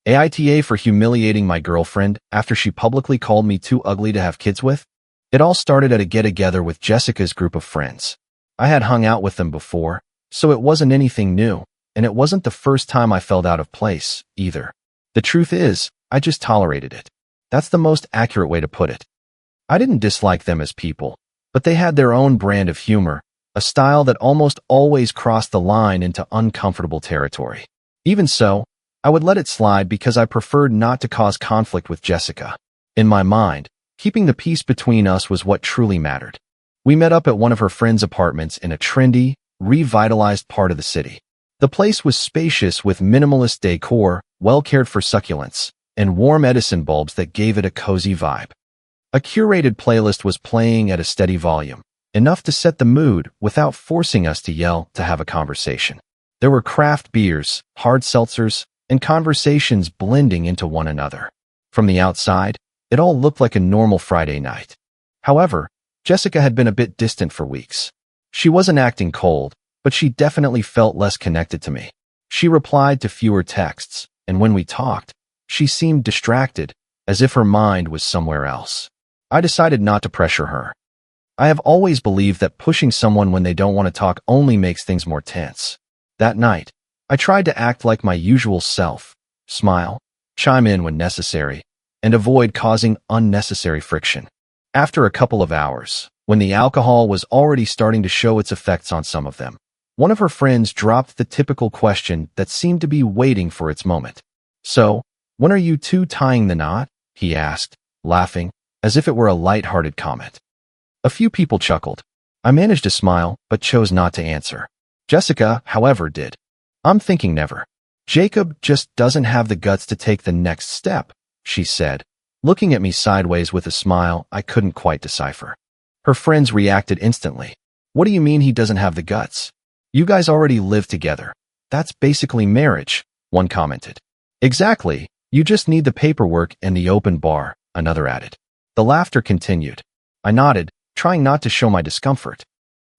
AITA for humiliating my girlfriend after she publicly called me too ugly to have kids with? It all started at a get-together with Jessica's group of friends. I had hung out with them before, so it wasn't anything new, and it wasn't the first time I felt out of place, either. The truth is, I just tolerated it. That's the most accurate way to put it. I didn't dislike them as people, but they had their own brand of humor, a style that almost always crossed the line into uncomfortable territory. Even so, I would let it slide because I preferred not to cause conflict with Jessica. In my mind, keeping the peace between us was what truly mattered. We met up at one of her friends' apartments in a trendy, revitalized part of the city. The place was spacious with minimalist decor, well-cared-for succulents, and warm Edison bulbs that gave it a cozy vibe. A curated playlist was playing at a steady volume, enough to set the mood without forcing us to yell to have a conversation. There were craft beers, hard seltzers, and conversations blending into one another. From the outside, it all looked like a normal Friday night. However, Jessica had been a bit distant for weeks. She wasn't acting cold, but she definitely felt less connected to me. She replied to fewer texts, and when we talked, she seemed distracted, as if her mind was somewhere else. I decided not to pressure her. I have always believed that pushing someone when they don't want to talk only makes things more tense. That night, I tried to act like my usual self, smile, chime in when necessary, and avoid causing unnecessary friction. After a couple of hours, when the alcohol was already starting to show its effects on some of them, one of her friends dropped the typical question that seemed to be waiting for its moment. "So, when are you two tying the knot?" he asked, laughing, as if it were a light-hearted comment. A few people chuckled. I managed to smile, but chose not to answer. Jessica, however, did. "I'm thinking never. Jacob just doesn't have the guts to take the next step," she said, looking at me sideways with a smile I couldn't quite decipher. Her friends reacted instantly. "What do you mean he doesn't have the guts? You guys already live together. That's basically marriage," one commented. "Exactly. You just need the paperwork and the open bar," another added. The laughter continued. I nodded, trying not to show my discomfort.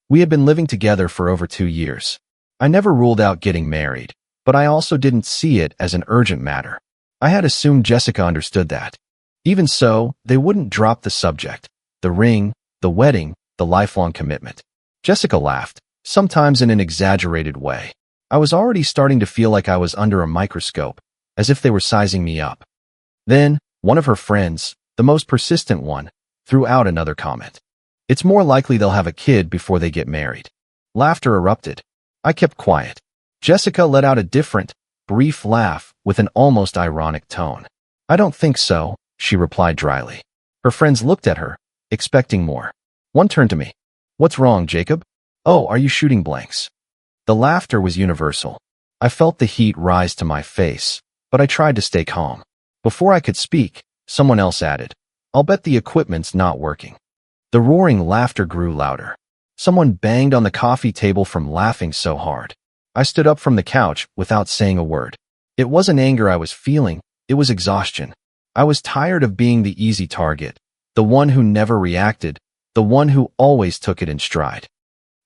We had been living together for over 2 years. I never ruled out getting married, but I also didn't see it as an urgent matter. I had assumed Jessica understood that. Even so, they wouldn't drop the subject. The ring, the wedding, the lifelong commitment. Jessica laughed, sometimes in an exaggerated way. I was already starting to feel like I was under a microscope, as if they were sizing me up. Then, one of her friends, the most persistent one, threw out another comment. "It's more likely they'll have a kid before they get married." Laughter erupted. I kept quiet. Jessica let out a different, brief laugh with an almost ironic tone. "I don't think so," she replied dryly. Her friends looked at her, expecting more. One turned to me. "What's wrong, Jacob? Oh, are you shooting blanks?" The laughter was universal. I felt the heat rise to my face, but I tried to stay calm. Before I could speak, someone else added, "I'll bet the equipment's not working." The roaring laughter grew louder. Someone banged on the coffee table from laughing so hard. I stood up from the couch without saying a word. It wasn't anger I was feeling, it was exhaustion. I was tired of being the easy target, the one who never reacted, the one who always took it in stride.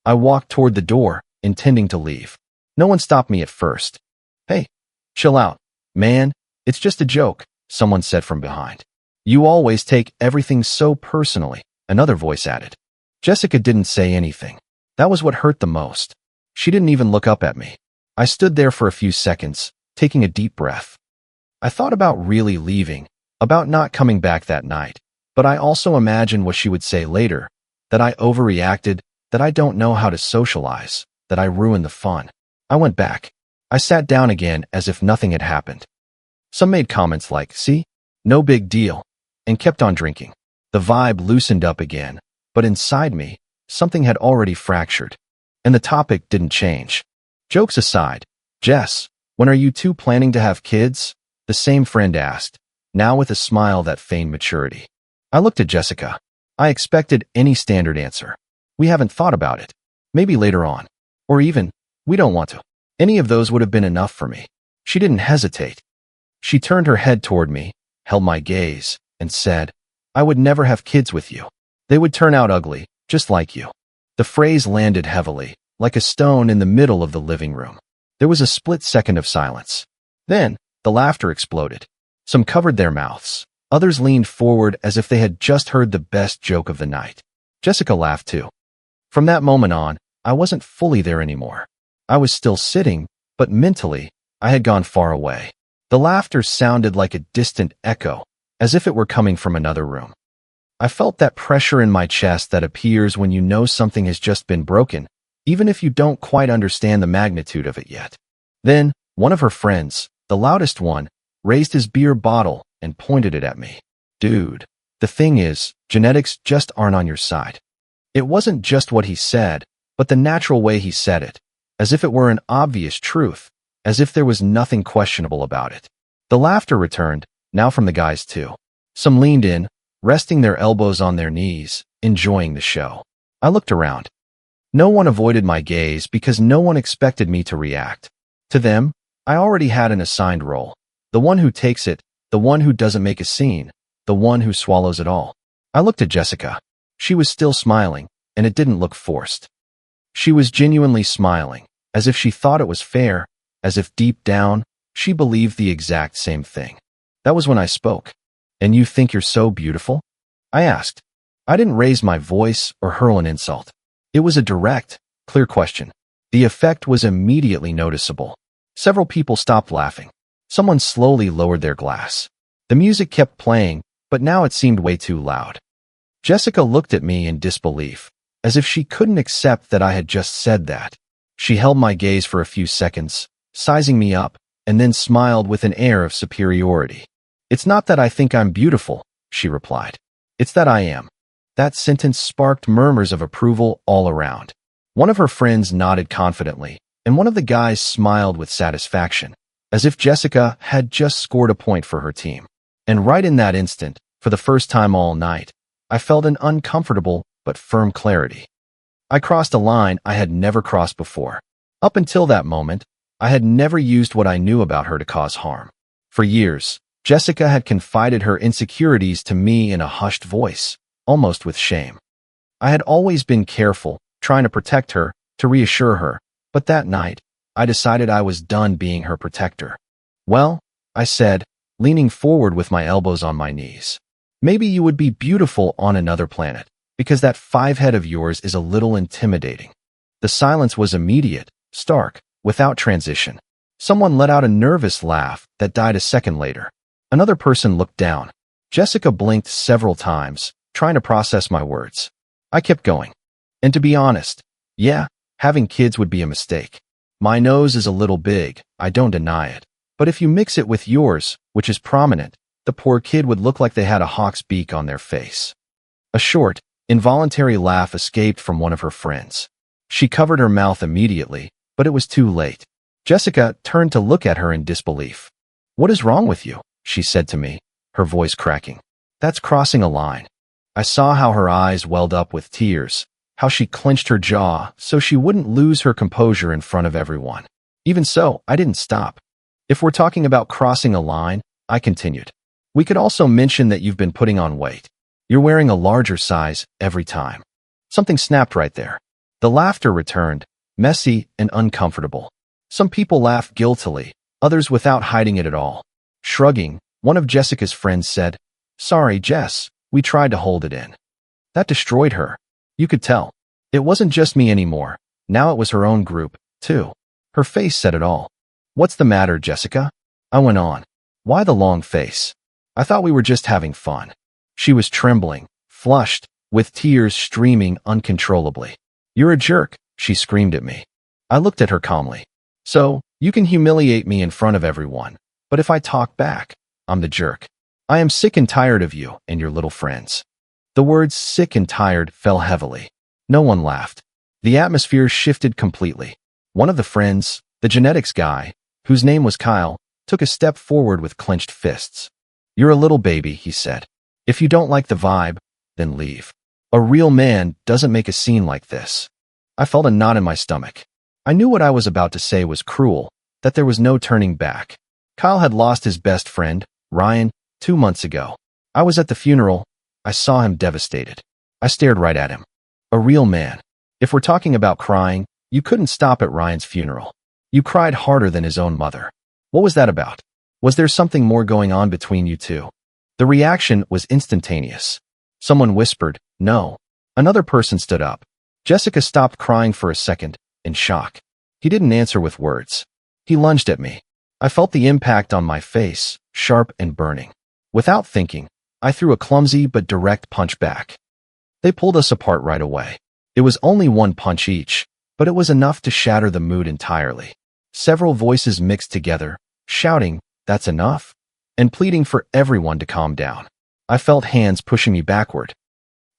I walked toward the door, intending to leave. No one stopped me at first. "Hey, chill out, man, it's just a joke," someone said from behind. "You always take everything so personally," another voice added. Jessica didn't say anything. That was what hurt the most. She didn't even look up at me. I stood there for a few seconds, taking a deep breath. I thought about really leaving, about not coming back that night, but I also imagined what she would say later, that I overreacted, that I don't know how to socialize, that I ruined the fun. I went back. I sat down again as if nothing had happened. Some made comments like, "See? No big deal," and kept on drinking. The vibe loosened up again, but inside me, something had already fractured, and the topic didn't change. Jokes aside, "Jess, when are you two planning to have kids?" the same friend asked, now with a smile that feigned maturity. I looked at Jessica. I expected any standard answer. "We haven't thought about it. Maybe later on." Or even, "We don't want to." Any of those would have been enough for me. She didn't hesitate. She turned her head toward me, held my gaze, and said, "I would never have kids with you. They would turn out ugly, just like you." The phrase landed heavily, like a stone in the middle of the living room. There was a split second of silence. Then, The laughter exploded. Some covered their mouths. Others leaned forward as if they had just heard the best joke of the night. Jessica laughed too. From that moment on, I wasn't fully there anymore. I was still sitting, but mentally, I had gone far away. The laughter sounded like a distant echo, as if it were coming from another room. I felt that pressure in my chest that appears when you know something has just been broken, even if you don't quite understand the magnitude of it yet. Then, one of her friends, the loudest one, raised his beer bottle and pointed it at me. Dude, the thing is, genetics just aren't on your side. It wasn't just what he said, but the natural way he said it, as if it were an obvious truth, as if there was nothing questionable about it. The laughter returned, now from the guys too. Some leaned in, resting their elbows on their knees, enjoying the show. I looked around. No one avoided my gaze because no one expected me to react. To them, I already had an assigned role. The one who takes it, the one who doesn't make a scene, the one who swallows it all. I looked at Jessica. She was still smiling, and it didn't look forced. She was genuinely smiling, as if she thought it was fair, as if deep down, she believed the exact same thing. That was when I spoke. And you think you're so beautiful? I asked. I didn't raise my voice or hurl an insult. It was a direct, clear question. The effect was immediately noticeable. Several people stopped laughing. Someone slowly lowered their glass. The music kept playing, but now it seemed way too loud. Jessica looked at me in disbelief, as if she couldn't accept that I had just said that. She held my gaze for a few seconds, sizing me up, and then smiled with an air of superiority. It's not that I think I'm beautiful, she replied. It's that I am. That sentence sparked murmurs of approval all around. One of her friends nodded confidently, and one of the guys smiled with satisfaction, as if Jessica had just scored a point for her team. And right in that instant, for the first time all night, I felt an uncomfortable but firm clarity. I crossed a line I had never crossed before. Up until that moment, I had never used what I knew about her to cause harm. For years, Jessica had confided her insecurities to me in a hushed voice, almost with shame. I had always been careful, trying to protect her, to reassure her, but that night, I decided I was done being her protector. Well, I said, leaning forward with my elbows on my knees. Maybe you would be beautiful on another planet, because that 5 head of yours is a little intimidating. The silence was immediate, stark, without transition. Someone let out a nervous laugh that died a second later. Another person looked down. Jessica blinked several times, trying to process my words. I kept going. And to be honest, yeah, having kids would be a mistake. My nose is a little big, I don't deny it. But if you mix it with yours, which is prominent, the poor kid would look like they had a hawk's beak on their face. A short, involuntary laugh escaped from one of her friends. She covered her mouth immediately, but it was too late. Jessica turned to look at her in disbelief. What is wrong with you? She said to me, her voice cracking. That's crossing a line. I saw how her eyes welled up with tears, how she clenched her jaw so she wouldn't lose her composure in front of everyone. Even so, I didn't stop. If we're talking about crossing a line, I continued. We could also mention that you've been putting on weight. You're wearing a larger size every time. Something snapped right there. The laughter returned, messy and uncomfortable. Some people laughed guiltily, others without hiding it at all. Shrugging, one of Jessica's friends said, Sorry, Jess, we tried to hold it in. That destroyed her. You could tell. It wasn't just me anymore. Now it was her own group, too. Her face said it all. What's the matter, Jessica? I went on. Why the long face? I thought we were just having fun. She was trembling, flushed, with tears streaming uncontrollably. You're a jerk, she screamed at me. I looked at her calmly. So, you can humiliate me in front of everyone. But if I talk back, I'm the jerk. I am sick and tired of you and your little friends. The words sick and tired fell heavily. No one laughed. The atmosphere shifted completely. One of the friends, the genetics guy, whose name was Kyle, took a step forward with clenched fists. You're a little baby, he said. If you don't like the vibe, then leave. A real man doesn't make a scene like this. I felt a knot in my stomach. I knew what I was about to say was cruel, that there was no turning back. Kyle had lost his best friend, Ryan, 2 months ago. I was at the funeral. I saw him devastated. I stared right at him. A real man. If we're talking about crying, you couldn't stop at Ryan's funeral. You cried harder than his own mother. What was that about? Was there something more going on between you two? The reaction was instantaneous. Someone whispered, "No." Another person stood up. Jessica stopped crying for a second, in shock. He didn't answer with words. He lunged at me. I felt the impact on my face, sharp and burning. Without thinking, I threw a clumsy but direct punch back. They pulled us apart right away. It was only one punch each, but it was enough to shatter the mood entirely. Several voices mixed together, shouting, "That's enough," and pleading for everyone to calm down. I felt hands pushing me backward.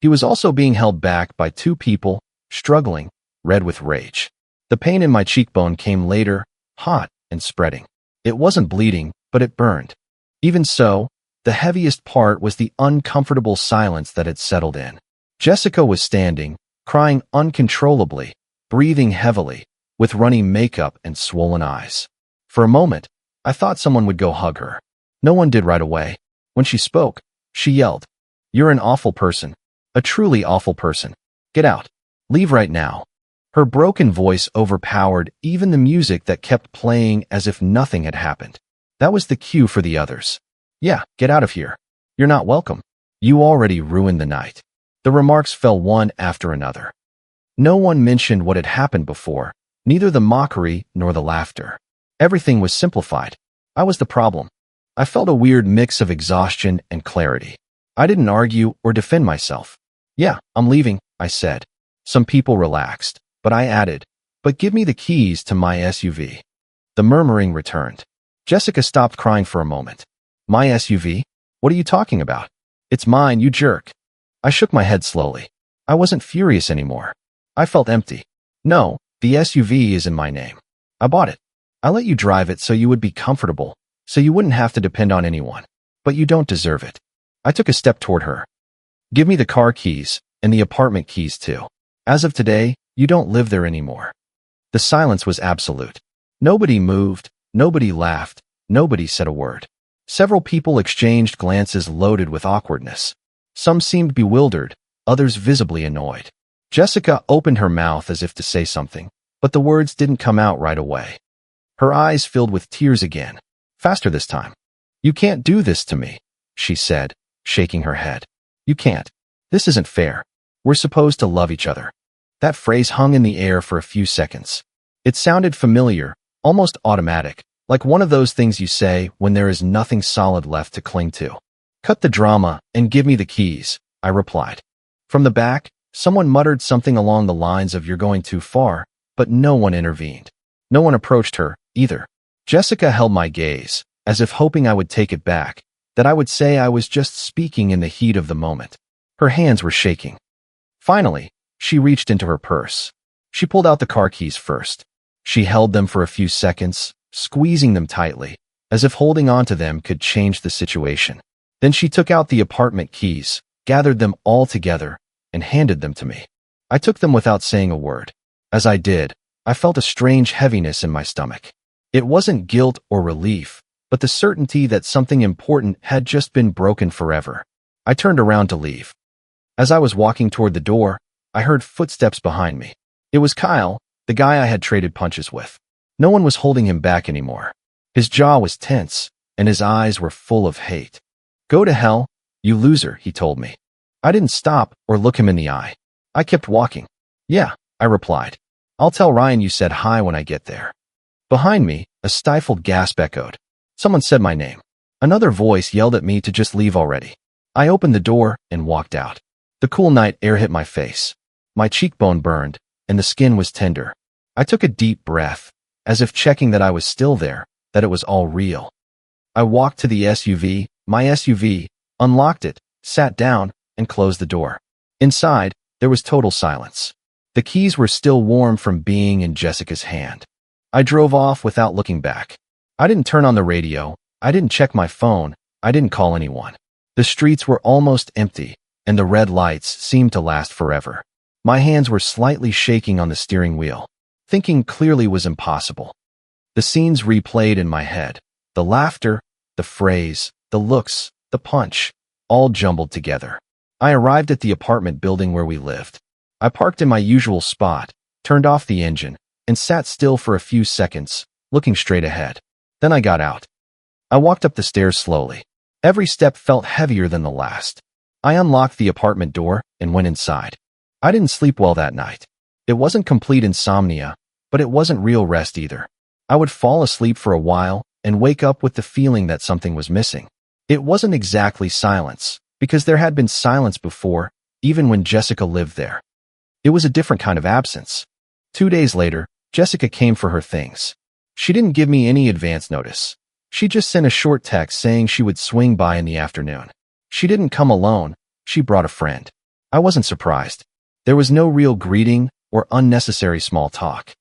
He was also being held back by two people, struggling, red with rage. The pain in my cheekbone came later, hot and spreading. It wasn't bleeding, but it burned. Even so, the heaviest part was the uncomfortable silence that had settled in. Jessica was standing, crying uncontrollably, breathing heavily, with runny makeup and swollen eyes. For a moment, I thought someone would go hug her. No one did right away. When she spoke, she yelled, "You're an awful person. A truly awful person. Get out. Leave right now." Her broken voice overpowered even the music that kept playing as if nothing had happened. That was the cue for the others. "Yeah, get out of here. You're not welcome. You already ruined the night." The remarks fell one after another. No one mentioned what had happened before, neither the mockery nor the laughter. Everything was simplified. I was the problem. I felt a weird mix of exhaustion and clarity. I didn't argue or defend myself. "Yeah, I'm leaving," I said. Some people relaxed, but I added, "But give me the keys to my SUV." The murmuring returned. Jessica stopped crying for a moment. "My SUV? What are you talking about? It's mine, you jerk." I shook my head slowly. I wasn't furious anymore. I felt empty. "No, the SUV is in my name. I bought it. I let you drive it so you would be comfortable, so you wouldn't have to depend on anyone. But you don't deserve it." I took a step toward her. "Give me the car keys, and the apartment keys too. As of today, you don't live there anymore." The silence was absolute. Nobody moved, nobody laughed, nobody said a word. Several people exchanged glances loaded with awkwardness. Some seemed bewildered, others visibly annoyed. Jessica opened her mouth as if to say something, but the words didn't come out right away. Her eyes filled with tears again, faster this time. "You can't do this to me," she said, shaking her head. "You can't. This isn't fair. We're supposed to love each other." That phrase hung in the air for a few seconds. It sounded familiar, almost automatic, like one of those things you say when there is nothing solid left to cling to. "Cut the drama and give me the keys," I replied. From the back, someone muttered something along the lines of "You're going too far," but no one intervened. No one approached her, either. Jessica held my gaze, as if hoping I would take it back, that I would say I was just speaking in the heat of the moment. Her hands were shaking. Finally, she reached into her purse. She pulled out the car keys first. She held them for a few seconds, squeezing them tightly, as if holding on to them could change the situation. Then she took out the apartment keys, gathered them all together, and handed them to me. I took them without saying a word. As I did, I felt a strange heaviness in my stomach. It wasn't guilt or relief, but the certainty that something important had just been broken forever. I turned around to leave. As I was walking toward the door, I heard footsteps behind me. It was Kyle, the guy I had traded punches with. No one was holding him back anymore. His jaw was tense, and his eyes were full of hate. "Go to hell, you loser," he told me. I didn't stop or look him in the eye. I kept walking. "Yeah," I replied. "I'll tell Ryan you said hi when I get there." Behind me, a stifled gasp echoed. Someone said my name. Another voice yelled at me to just leave already. I opened the door and walked out. The cool night air hit my face. My cheekbone burned, and the skin was tender. I took a deep breath, as if checking that I was still there, that it was all real. I walked to the SUV, my SUV, unlocked it, sat down, and closed the door. Inside, there was total silence. The keys were still warm from being in Jessica's hand. I drove off without looking back. I didn't turn on the radio, I didn't check my phone, I didn't call anyone. The streets were almost empty, and the red lights seemed to last forever. My hands were slightly shaking on the steering wheel. Thinking clearly was impossible. The scenes replayed in my head. The laughter, the phrase, the looks, the punch, all jumbled together. I arrived at the apartment building where we lived. I parked in my usual spot, turned off the engine, and sat still for a few seconds, looking straight ahead. Then I got out. I walked up the stairs slowly. Every step felt heavier than the last. I unlocked the apartment door and went inside. I didn't sleep well that night. It wasn't complete insomnia, but it wasn't real rest either. I would fall asleep for a while and wake up with the feeling that something was missing. It wasn't exactly silence, because there had been silence before, even when Jessica lived there. It was a different kind of absence. 2 days later, Jessica came for her things. She didn't give me any advance notice. She just sent a short text saying she would swing by in the afternoon. She didn't come alone, she brought a friend. I wasn't surprised. There was no real greeting or unnecessary small talk.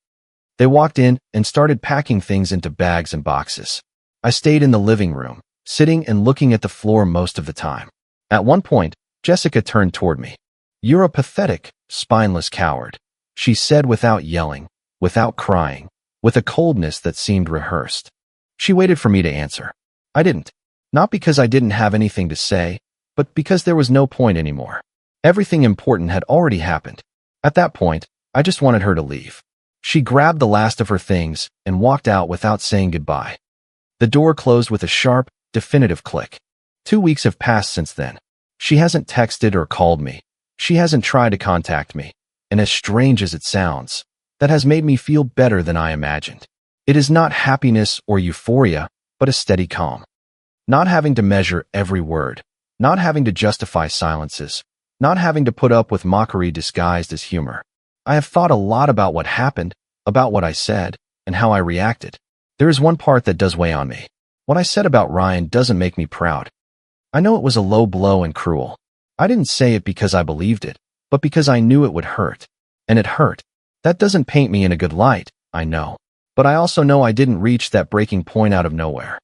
They walked in and started packing things into bags and boxes. I stayed in the living room, sitting and looking at the floor most of the time. At one point, Jessica turned toward me. "You're a pathetic, spineless coward," she said without yelling, without crying, with a coldness that seemed rehearsed. She waited for me to answer. I didn't. Not because I didn't have anything to say, but because there was no point anymore. Everything important had already happened. At that point, I just wanted her to leave. She grabbed the last of her things and walked out without saying goodbye. The door closed with a sharp, definitive click. 2 weeks have passed since then. She hasn't texted or called me. She hasn't tried to contact me. And as strange as it sounds, that has made me feel better than I imagined. It is not happiness or euphoria, but a steady calm. Not having to measure every word, not having to justify silences, not having to put up with mockery disguised as humor. I have thought a lot about what happened, about what I said, and how I reacted. There is one part that does weigh on me. What I said about Ryan doesn't make me proud. I know it was a low blow and cruel. I didn't say it because I believed it, but because I knew it would hurt. And it hurt. That doesn't paint me in a good light, I know. But I also know I didn't reach that breaking point out of nowhere.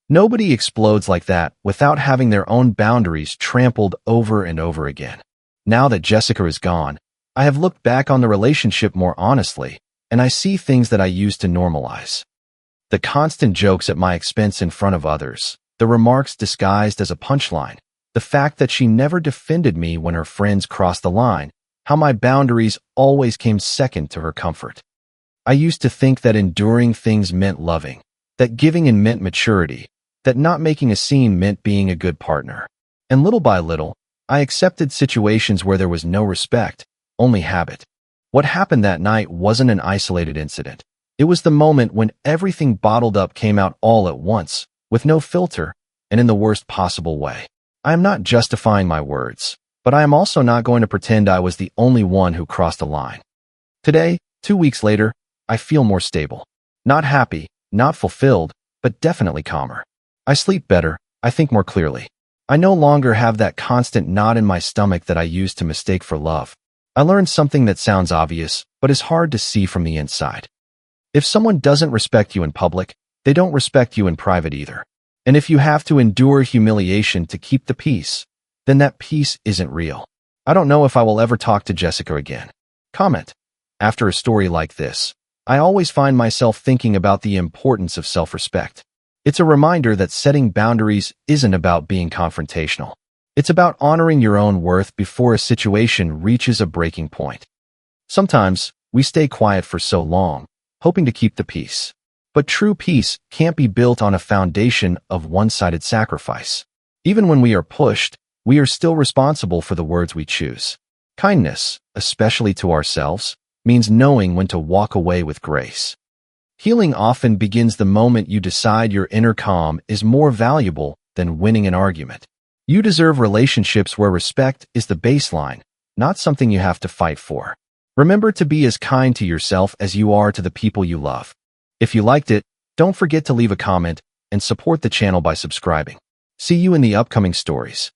Nobody explodes like that without having their own boundaries trampled over and over again. Now that Jessica is gone, I have looked back on the relationship more honestly, and I see things that I used to normalize. The constant jokes at my expense in front of others, the remarks disguised as a punchline, the fact that she never defended me when her friends crossed the line, how my boundaries always came second to her comfort. I used to think that enduring things meant loving, that giving in meant maturity, that not making a scene meant being a good partner. And little by little, I accepted situations where there was no respect, only habit. What happened that night wasn't an isolated incident. It was the moment when everything bottled up came out all at once, with no filter, and in the worst possible way. I am not justifying my words, but I am also not going to pretend I was the only one who crossed the line. Today, 2 weeks later, I feel more stable. Not happy, not fulfilled, but definitely calmer. I sleep better, I think more clearly. I no longer have that constant knot in my stomach that I used to mistake for love. I learned something that sounds obvious, but is hard to see from the inside. If someone doesn't respect you in public, they don't respect you in private either. And if you have to endure humiliation to keep the peace, then that peace isn't real. I don't know if I will ever talk to Jessica again. Comment. After a story like this, I always find myself thinking about the importance of self-respect. It's a reminder that setting boundaries isn't about being confrontational. It's about honoring your own worth before a situation reaches a breaking point. Sometimes, we stay quiet for so long, hoping to keep the peace. But true peace can't be built on a foundation of one-sided sacrifice. Even when we are pushed, we are still responsible for the words we choose. Kindness, especially to ourselves, means knowing when to walk away with grace. Healing often begins the moment you decide your inner calm is more valuable than winning an argument. You deserve relationships where respect is the baseline, not something you have to fight for. Remember to be as kind to yourself as you are to the people you love. If you liked it, don't forget to leave a comment and support the channel by subscribing. See you in the upcoming stories.